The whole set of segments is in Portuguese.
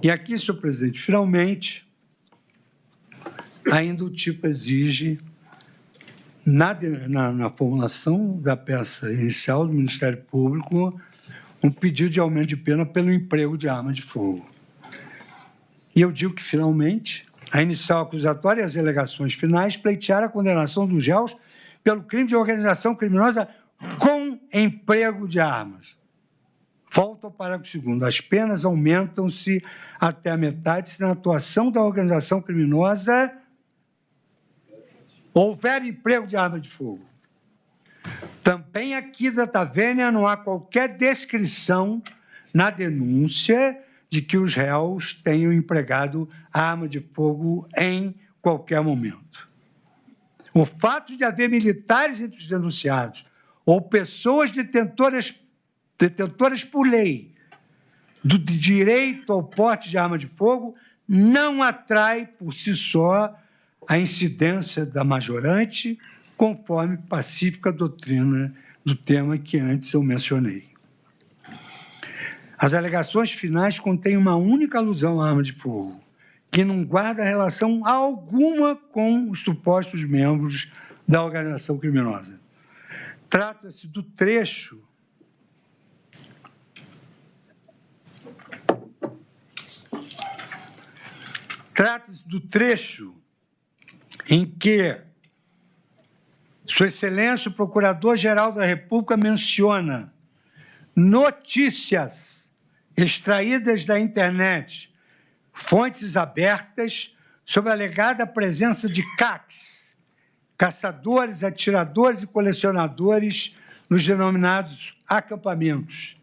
E aqui, senhor presidente, finalmente, ainda o tipo exige, na formulação da peça inicial do Ministério Público, um pedido de aumento de pena pelo emprego de arma de fogo. E eu digo que, finalmente, a inicial acusatória e as alegações finais pleitearam a condenação dos réus pelo crime de organização criminosa com emprego de armas. Falta o parágrafo 2º. As penas aumentam-se até a metade se na atuação da organização criminosa houver emprego de arma de fogo. Também aqui da Tavênia não há qualquer descrição na denúncia de que os réus tenham empregado arma de fogo em qualquer momento. O fato de haver militares entre os denunciados ou pessoas detentoras por lei do direito ao porte de arma de fogo não atrai por si só a incidência da majorante, conforme pacífica doutrina do tema que antes eu mencionei. As alegações finais contêm uma única alusão à arma de fogo, que não guarda relação alguma com os supostos membros da organização criminosa. Trata-se do trecho em que Sua Excelência, o Procurador-Geral da República, menciona notícias extraídas da internet, fontes abertas, sobre a alegada presença de CACs, caçadores, atiradores e colecionadores, nos denominados acampamentos.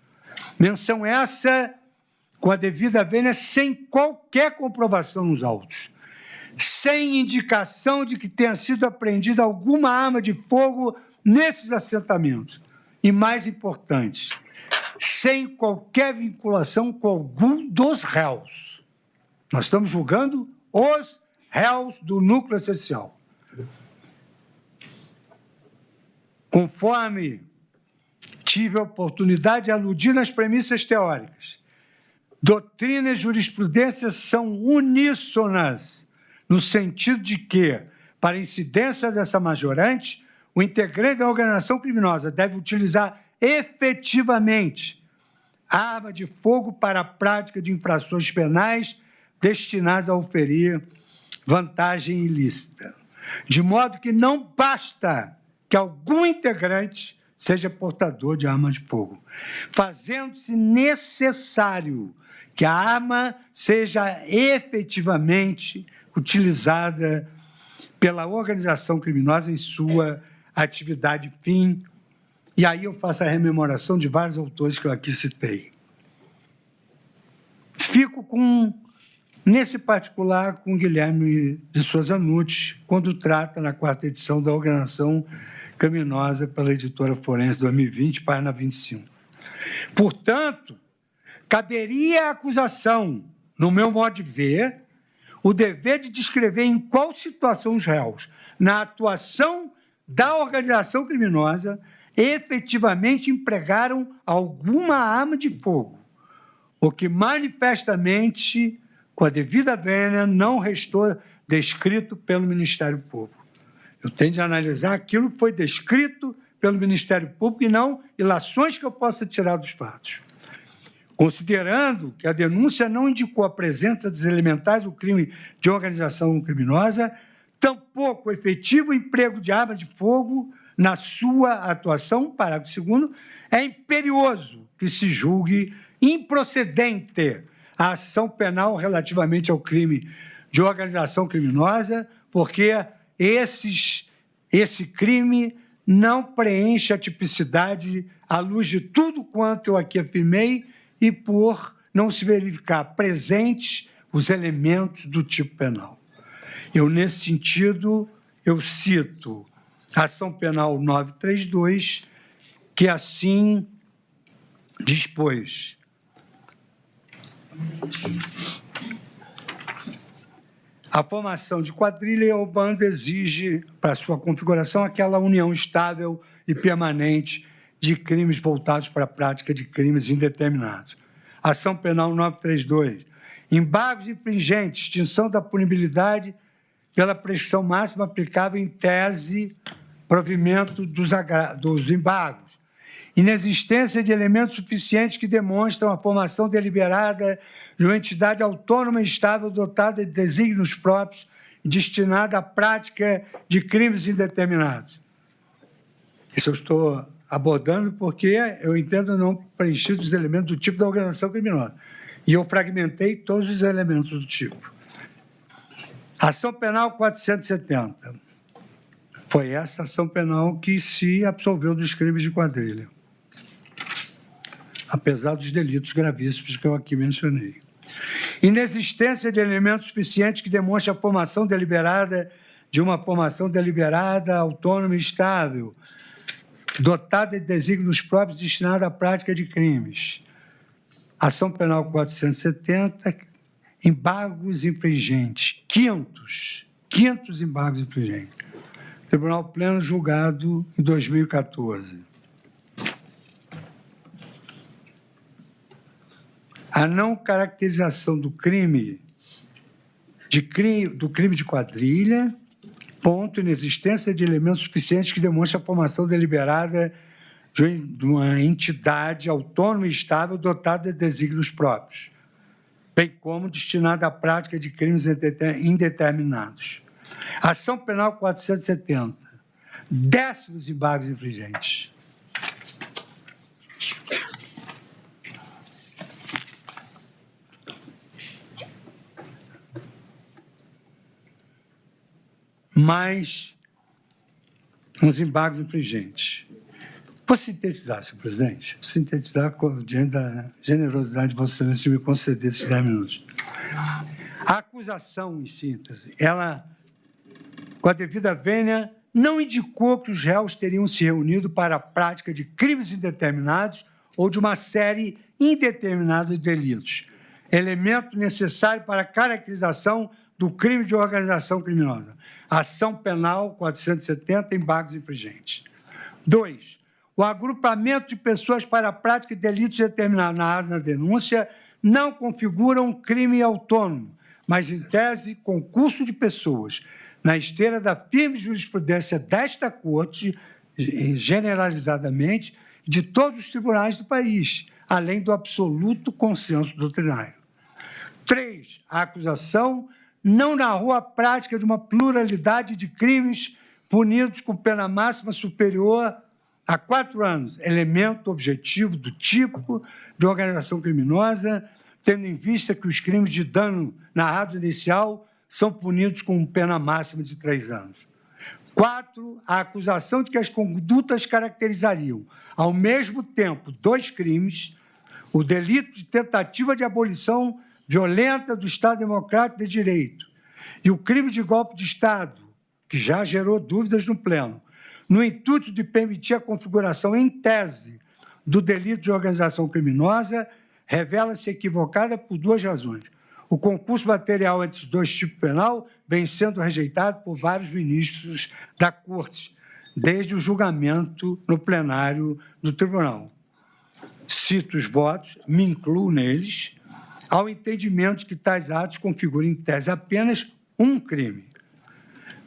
Menção essa com a devida vênia, sem qualquer comprovação nos autos, sem indicação de que tenha sido apreendida alguma arma de fogo nesses assentamentos. E, mais importante, sem qualquer vinculação com algum dos réus. Nós estamos julgando os réus do núcleo essencial. Conforme tive a oportunidade de aludir nas premissas teóricas, doutrina e jurisprudência são uníssonas, no sentido de que, para a incidência dessa majorante, o integrante da organização criminosa deve utilizar efetivamente a arma de fogo para a prática de infrações penais destinadas a oferir vantagem ilícita. De modo que não basta que algum integrante seja portador de arma de fogo, fazendo-se necessário que a arma seja efetivamente utilizada pela organização criminosa em sua atividade fim. E aí eu faço a rememoração de vários autores que eu aqui citei. Fico nesse particular, com Guilherme de Souza Nunes, quando trata na 4ª edição da Organização Criminosa pela Editora Forense 2020, página 25. Portanto, caberia à acusação, no meu modo de ver, o dever de descrever em qual situação os réus, na atuação da organização criminosa, efetivamente empregaram alguma arma de fogo, o que manifestamente, com a devida vênia, não restou descrito pelo Ministério Público. Eu tenho de analisar aquilo que foi descrito pelo Ministério Público e não ilações que eu possa tirar dos fatos. Considerando que a denúncia não indicou a presença dos elementares do crime de organização criminosa, tampouco o efetivo emprego de arma de fogo na sua atuação, parágrafo 2º, é imperioso que se julgue improcedente a ação penal relativamente ao crime de organização criminosa, porque esse crime não preenche a tipicidade à luz de tudo quanto eu aqui afirmei e por não se verificar presentes os elementos do tipo penal. Eu, nesse sentido, eu cito a ação penal 932, que assim dispôs. A formação de quadrilha ou banda exige, para sua configuração, aquela união estável e permanente de crimes voltados para a prática de crimes indeterminados. A ação penal 932 embargos infringentes, extinção da punibilidade pela prescrição máxima aplicável em tese, provimento dos embargos, inexistência de elementos suficientes que demonstram a formação deliberada de uma entidade autônoma e estável dotada de desígnios próprios e destinada à prática de crimes indeterminados. Isso eu estou abordando porque eu entendo não preenchido os elementos do tipo da organização criminosa. E eu fragmentei todos os elementos do tipo. Ação penal 470. Foi essa ação penal que se absolveu dos crimes de quadrilha, apesar dos delitos gravíssimos que eu aqui mencionei. Inexistência de elementos suficientes que demonstrem a formação deliberada de uma formação deliberada, autônoma e estável, dotada de desígnios próprios destinada à prática de crimes. Ação penal 470, embargos infringentes, 500 embargos infringentes. Tribunal Pleno julgado em 2014. A não caracterização do crime de quadrilha, ponto, inexistência de elementos suficientes que demonstrem a formação deliberada de uma entidade autônoma e estável dotada de desígnios próprios, bem como destinada à prática de crimes indeterminados. Ação penal 470, 10 embargos infringentes. Mais uns embargos infringentes. Vou sintetizar, senhor presidente, diante da generosidade de Vossa Excelência de me conceder esses 10 minutos. A acusação, em síntese, ela, com a devida vênia, não indicou que os réus teriam se reunido para a prática de crimes indeterminados ou de uma série indeterminada de delitos, elemento necessário para a caracterização do crime de organização criminosa. Ação penal 470, embargos infringentes. 2. O agrupamento de pessoas para a prática de delitos determinados na denúncia não configura um crime autônomo, mas, em tese, concurso de pessoas, na esteira da firme jurisprudência desta Corte, generalizadamente, de todos os tribunais do país, além do absoluto consenso doutrinário. 3. A acusação não narrou a prática de uma pluralidade de crimes punidos com pena máxima superior a 4 anos, elemento objetivo do tipo de organização criminosa, tendo em vista que os crimes de dano narrados inicial são punidos com pena máxima de 3 anos. 4. A acusação de que as condutas caracterizariam, ao mesmo tempo, 2 crimes, o delito de tentativa de abolição violenta do Estado Democrático de Direito e o crime de golpe de Estado, que já gerou dúvidas no Pleno, no intuito de permitir a configuração em tese do delito de organização criminosa, revela-se equivocada por 2 razões. O concurso material entre os 2 tipos penal vem sendo rejeitado por vários ministros da Corte, desde o julgamento no plenário do tribunal. Cito os votos, me incluo neles, ao entendimento de que tais atos configuram em tese apenas um crime.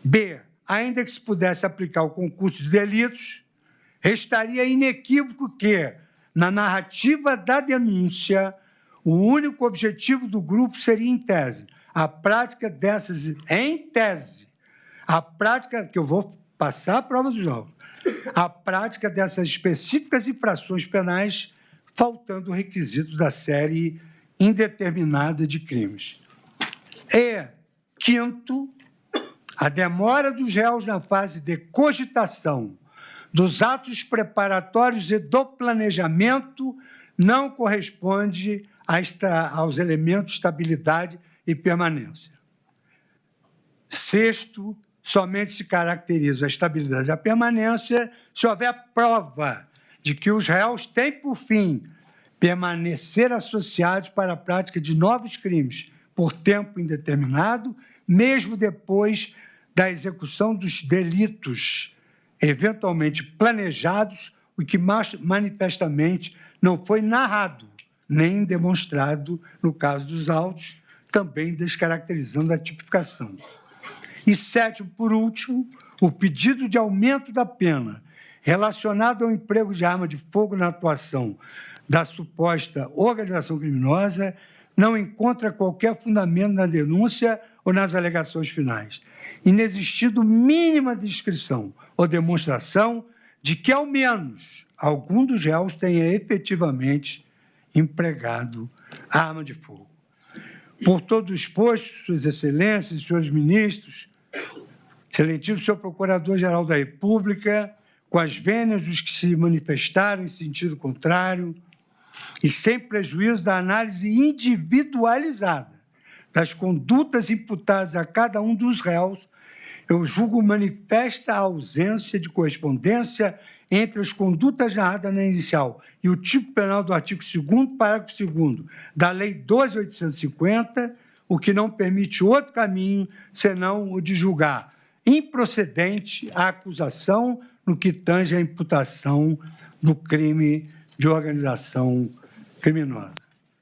B. Ainda que se pudesse aplicar o concurso de delitos, restaria inequívoco que, na narrativa da denúncia, o único objetivo do grupo seria, em tese, a prática dessas, em tese, a prática, que eu vou passar a prova dos autos, a prática dessas específicas infrações penais, faltando o requisito da série indeterminada de crimes. E, quinto, a demora dos réus na fase de cogitação dos atos preparatórios e do planejamento não corresponde aos elementos de estabilidade e permanência. Sexto, somente se caracteriza a estabilidade e a permanência se houver prova de que os réus têm, por fim, permanecer associados para a prática de novos crimes por tempo indeterminado, mesmo depois da execução dos delitos eventualmente planejados, o que manifestamente não foi narrado, nem demonstrado no caso dos autos, também descaracterizando a tipificação. E sétimo, por último, o pedido de aumento da pena relacionado ao emprego de arma de fogo na atuação da suposta organização criminosa não encontra qualquer fundamento na denúncia ou nas alegações finais, inexistindo mínima descrição ou demonstração de que, ao menos, algum dos réus tenha efetivamente empregado arma de fogo. Por todo o exposto, Suas Excelências, senhores ministros, excelentíssimo senhor Procurador-Geral da República, com as vênias dos que se manifestaram em sentido contrário e sem prejuízo da análise individualizada das condutas imputadas a cada um dos réus, eu julgo manifesta a ausência de correspondência entre as condutas narradas na inicial e o tipo penal do artigo 2º, parágrafo 2º da Lei 12.850, o que não permite outro caminho senão o de julgar improcedente a acusação no que tange à imputação do crime de organização criminosa.